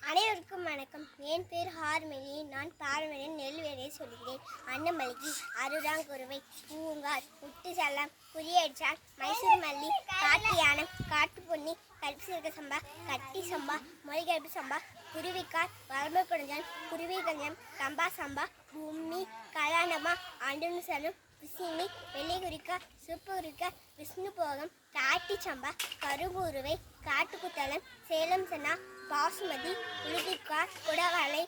அனைவருக்கும் வணக்கம். என் பேர் ஹார்மணி. நான் பாரம்பரிய நெல்வேலியை சொல்கிறேன். அன்னமல்லிகை, அருடாங்குருவை, பூங்கார், முட்டு சல்லம், குறியடிச்சான், மைசூர் மல்லி, காட்டு யானம், காட்டு பொன்னி, கருப்பு சிறுக சம்பா, கட்டி சம்பா, மொழிகருப்பு சம்பா, குருவிக்கார், வளர்மை குழஞ்சான், குருவி கஞ்சம், கம்பா சம்பா, பூமி, கலாண்டமா, ஆண்டுன்னு சலம், விசினி, வெள்ளை குறிக்கா, சுப்பு குறிக்கா, விஷ்ணு போகம், காட்டி சம்பா, கருங்குருவை, காட்டுக்குத்தலம், சேலம் சன்னா, பாசுமதி, உளுதிக்கார், குடவாளை,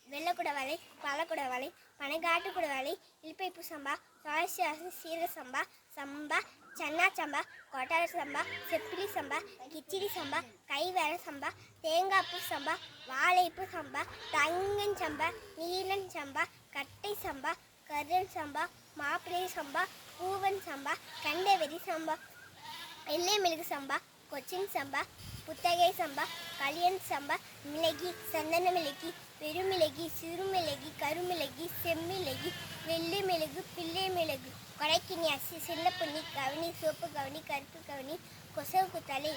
வெள்ளக்குடவாளை, பழக்குடவாளை, பனைக்காட்டு குடவாளை, இல்பைப்பு சம்பா, துளசியாசு, சீரக சம்பா, சம்பா, சன்னா சம்பா, கொட்டார சம்பா, செப்பிலி சம்பா, கிச்சிடி சம்பா, கைவேர சம்பா, தேங்காய்ப்பூ சம்பா, வாழைப்பூ சம்பா, தங்கன் சம்பா, நீலன் சம்பா, கட்டை சம்பா, கருள் சம்பா, மாப்பிள்ளை சம்பா, பூவன் சம்பா, கண்டவெறி சம்பா, எல்லை மிளகு சம்பா, கொச்சின் சம்பா, புத்தகை சம்பா, கலியன் சம்பா, மிளகி, சந்தன மிளகி, பெருமிளகி, சிறுமிளகி, கருமிளகி, செம்மிளகி, வெள்ளை மிளகு, பிள்ளை மிளகு, கொடைக்கினி அரிசி, சில்லப்பொன்னி, கவனி, சோப்பு கவனி, கருப்பு கவனி, கொசவு குத்தலை,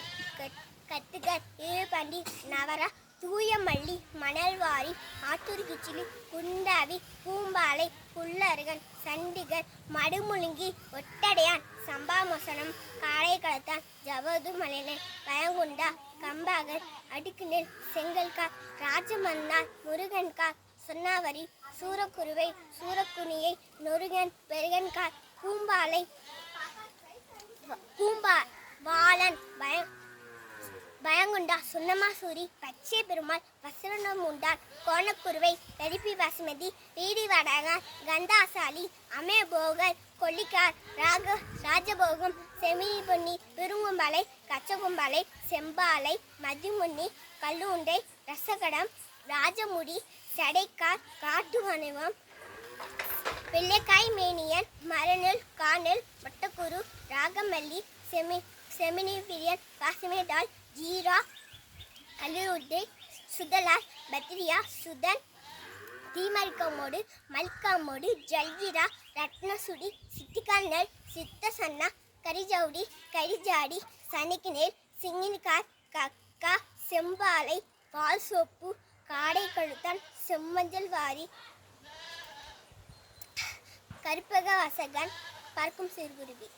கத்துக்கார், ஏழுபாண்டி, நவரா, தூய மல்லி, மணல்வாரி, ஆத்தூர் கிச்சிலி, குண்டாவி, பூம்பாலை, புல்லருகன், சண்டிகர், மடுமுழுங்கி, ஒட்டடையான், சம்பா மொசனம், காளை கலத்தான், ஜவது மலைநெல், பயங்குண்டா, கம்பாகர், அடுக்குநெல், செங்கல்கார், ராஜமன்னார், முருகன்கார், சொன்னாவரி, சூரக்குருவை, சூரக்குனியை, நொருகன், பெருகன்கார், பூம்பாலை, வாளன், பயங்குண்டா, சுண்ணமாசூரி, பச்சை பெருமாள், வசனமுண்டான், கோணக்குருவை, தரிப்பி பாசுமதி, வீடி வடகார், கந்தாசாலி, அமயபோகர், கொல்லிக்கார், ராஜபோகம், செமினி பொன்னி, பெருங்கும்பாலை, கச்சகும்பாலை, செம்பாலை, மதிமுன்னி, கல்லுண்டை, ரசகடம், ராஜமுடி, சடைக்கார், காட்டு வனவம், வெள்ளைக்காய் மேனியன், மரநெல், காணல், வட்டக்குரு, ராகமல்லி, செமினி பிரியன், காசிமேடால், ஜீரா, அலிருட்டை, சுதலார், பத்ரியா, சுதன், தீமரிக்கமோடு, மல்காமோடு, ஜல்ஜிரா, ரத்னசுடி, சித்திகால், சித்த சன்னா, கரிஜவுடி, கரிஜாடி, சனிக்கினேல், சிங்கினிக்கார், கக்கா, செம்பாலை, பால் சோப்பு, காடை கழுத்தான், செம்மஞ்சள் வாரி, கருப்பக வசகன், பறக்கும் சிறுகுருவி.